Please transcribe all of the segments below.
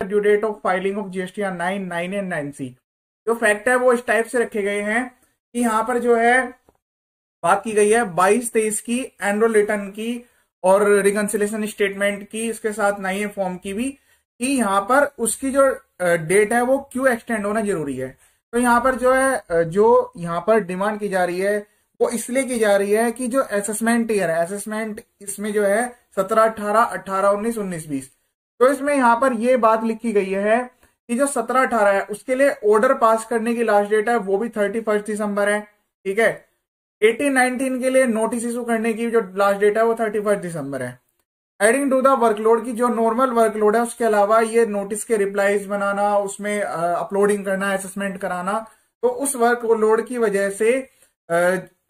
Due date of filing of GST R 9 and 9C। जो fact है वो इस टाइप से रखे गए हैं कि यहाँ पर जो है बात की गई है 22-23 की एनुअल रिटर्न की और रिकंसिलेशन स्टेटमेंट की, इसके साथ नई फॉर्म की भी, कि यहाँ पर उसकी जो डेट है वो क्यों एक्सटेंड होना जरूरी है। तो यहाँ पर जो है जो यहाँ पर डिमांड की जा रही है वो इसलिए की जा रही है कि जो असेसमेंट ईयर है, असेसमेंट इसमें जो है 17-18, 18-19, 19-20, तो इसमें यहाँ पर ये बात लिखी गई है कि जो 17-18 है उसके लिए ऑर्डर पास करने की लास्ट डेट है वो भी 31 दिसंबर है। ठीक है, 18-19 के लिए नोटिस इशू करने की जो लास्ट डेट है वो 31 दिसंबर है। एडिंग टू द वर्कलोड की जो नॉर्मल वर्कलोड है उसके अलावा ये नोटिस के रिप्लाईज बनाना, उसमें अपलोडिंग करना, असेसमेंट कराना, तो उस वर्कलोड की वजह से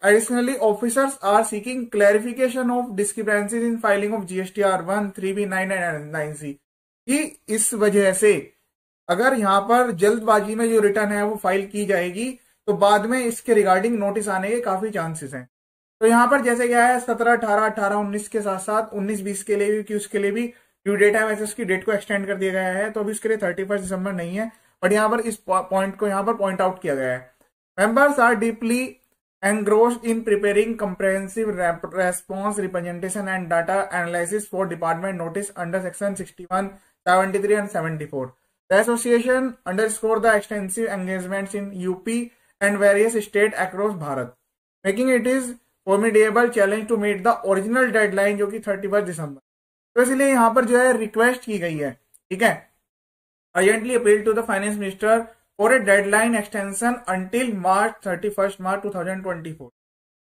additionally officers are seeking clarification of discrepancies in filing of GSTR1, 3B, 9 and 9C, कि इस वजह से अगर यहाँ पर जल्दबाजी में जो रिटर्न है वो फाइल की जाएगी तो बाद में इसके रिगार्डिंग नोटिस आने के काफी चांसेस हैं। तो यहाँ पर जैसे क्या है 17-18, 18-19 के साथ साथ 19-20 के लिए भी, कि उसके लिए भी ड्यू डेट है, वैसे उसकी डेट को एक्सटेंड कर दिया गया है, तो अभी उसके लिए 31 दिसंबर नहीं है, बट यहाँ पर इस पॉइंट को यहाँ पर पॉइंट आउट किया गया है। Members are deeply engrossed in preparing comprehensive response representation and data analysis for department notice under section 61, 73 and 74. The association underscore the extensive engagements in UP and various states across Bharat, making it is formidable challenge to meet the original deadline जो कि 31 दिसंबर। तो इसलिए यहाँ पर जो है request की गई है, ठीक है, urgently appeal to the finance minister for a deadline extension until March 31st, March 2024।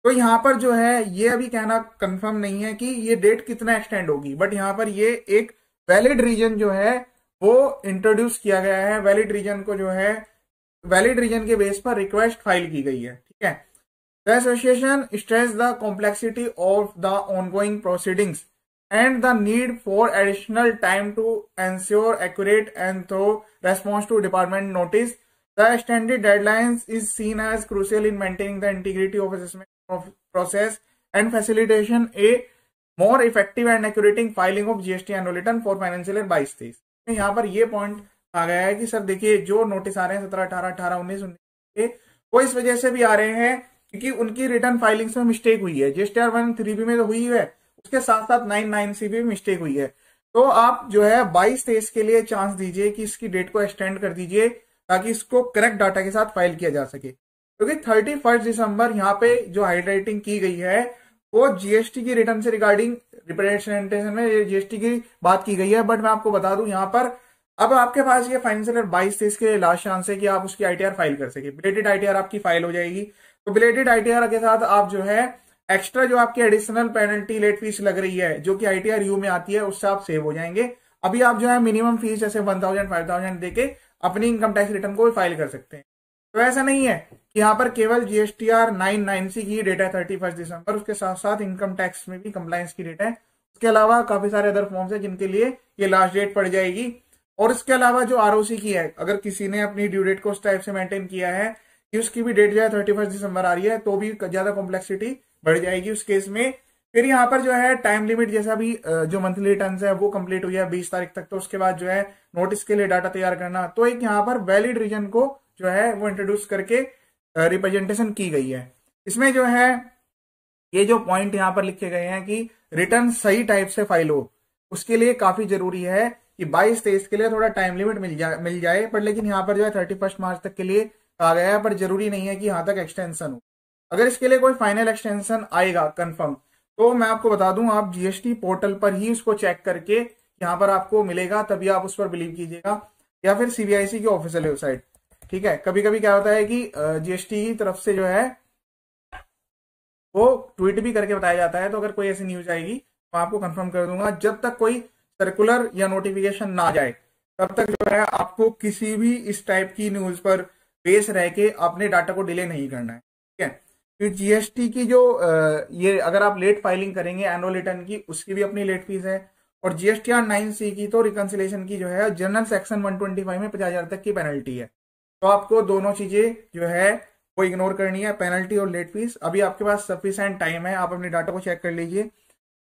तो यहाँ पर जो है ये अभी कहना कंफर्म नहीं है कि ये डेट कितना एक्सटेंड होगी, बट यहाँ पर ये एक वैलिड रीजन जो है वो इंट्रोड्यूस किया गया है। वैलिड रीजन को जो है वैलिड रीजन के बेस पर रिक्वेस्ट फाइल की गई है। ठीक है, the association stress the complexity of the ongoing proceedings and the need for additional time to ensure accurate and thorough response to department notice. The extended deadlines is seen as crucial in maintaining the integrity of assessment process and facilitation a more effective and accurate filing of GST annual return for financial year 22-23। यहाँ पर ये point आ गया है कि sir देखिए जो notice आ रहे हैं 17-18, 18-19, 19 के, वो इस वजह से भी आ रहे हैं क्योंकि उनकी रिटर्न फाइलिंग्स में मिस्टेक हुई है। GSTR1, 3B में तो हुई है, उसके साथ साथ 9-9C भी मिस्टेक हुई है। तो आप जो है 22-23 के लिए चांस दीजिए कि इसकी डेट को एक्सटेंड कर दीजिए ताकि इसको करेक्ट डाटा के साथ फाइल किया जा सके, क्योंकि 31 दिसंबर यहाँ पे जो हाईलाइटिंग की गई है वो जीएसटी की रिटर्न से रिगार्डिंग रिप्रेजेंटेशन में जीएसटी की बात की गई है। बट मैं आपको बता दूं यहाँ पर अब आपके पास ये फाइनेंशियल ईयर 22-23 के लास्ट चांस है कि आप उसकी आईटीआर फाइल कर सके। बिलेटेड आईटीआर आपकी फाइल हो जाएगी, तो बिलेटेड आईटीआर के साथ आप जो है एक्स्ट्रा जो आपकी एडिशनल पेनल्टी लेट फीस लग रही है जो कि आईटीआर यू में आती है उससे आप सेव हो जाएंगे। अभी आप जो है मिनिमम फीस जैसे 1000, 5000 देके अपनी इनकम टैक्स रिटर्न को भी फाइल कर सकते हैं। तो ऐसा नहीं है कि यहाँ पर केवल जीएसटीआर 9-9C की डेट है 31 दिसंबर, उसके साथ साथ इनकम टैक्स में भी कंप्लायंस की डेट है। उसके अलावा काफी सारे अदर फॉर्म्स है जिनके लिए ये लास्ट डेट पड़ जाएगी। और इसके अलावा जो आरओसी की है, अगर किसी ने अपनी ड्यू डेट को उस टाइप से मेंटेन किया है कि उसकी भी डेट जो है 31 दिसंबर आ रही है, तो भी ज्यादा कॉम्प्लेक्सिटी बढ़ जाएगी उस केस में। फिर यहाँ पर जो है टाइम लिमिट जैसा भी जो मंथली रिटर्न्स है वो कंप्लीट हुई है 20 तारीख तक, तो उसके बाद जो है नोटिस के लिए डाटा तैयार करना, तो एक यहाँ पर वैलिड रीजन को जो है वो इंट्रोड्यूस करके रिप्रेजेंटेशन की गई है। इसमें जो है ये जो पॉइंट यहाँ पर लिखे गए हैं कि रिटर्न सही टाइप से फाइल हो, उसके लिए काफी जरूरी है कि 22-23 के लिए थोड़ा टाइम लिमिट मिल जाए। पर लेकिन यहाँ पर जो है 31 मार्च तक के लिए कहा गया है, पर जरूरी नहीं है कि यहाँ तक एक्सटेंशन हो। अगर इसके लिए कोई फाइनल एक्सटेंशन आएगा कंफर्म, तो मैं आपको बता दूं आप जीएसटी पोर्टल पर ही उसको चेक करके यहाँ पर आपको मिलेगा, तभी आप उस पर बिलीव कीजिएगा, या फिर सीबीआईसी की ऑफिशियल वेबसाइट। ठीक है, कभी कभी क्या होता है कि जीएसटी की तरफ से जो है वो ट्वीट भी करके बताया जाता है, तो अगर कोई ऐसी न्यूज आएगी तो आपको कंफर्म कर दूंगा। जब तक कोई सर्कुलर या नोटिफिकेशन ना जाए तब तक जो है आपको किसी भी इस टाइप की न्यूज पर बेस रह के अपने डाटा को डिले नहीं करना है। ठीक है, तो जीएसटी की जो ये अगर आप लेट फाइलिंग करेंगे एनुअल रिटर्न की, उसकी भी अपनी लेट फीस है। और जीएसटीआर 9C की तो रिकंसिलेशन की जो है जनरल सेक्शन 125 में 50,000 तक की पेनल्टी है। तो आपको दोनों चीजें जो है वो इग्नोर करनी है, पेनल्टी और लेट फीस। अभी आपके पास सफिशिएंट टाइम है, आप अपने डाटा को चेक कर लीजिए।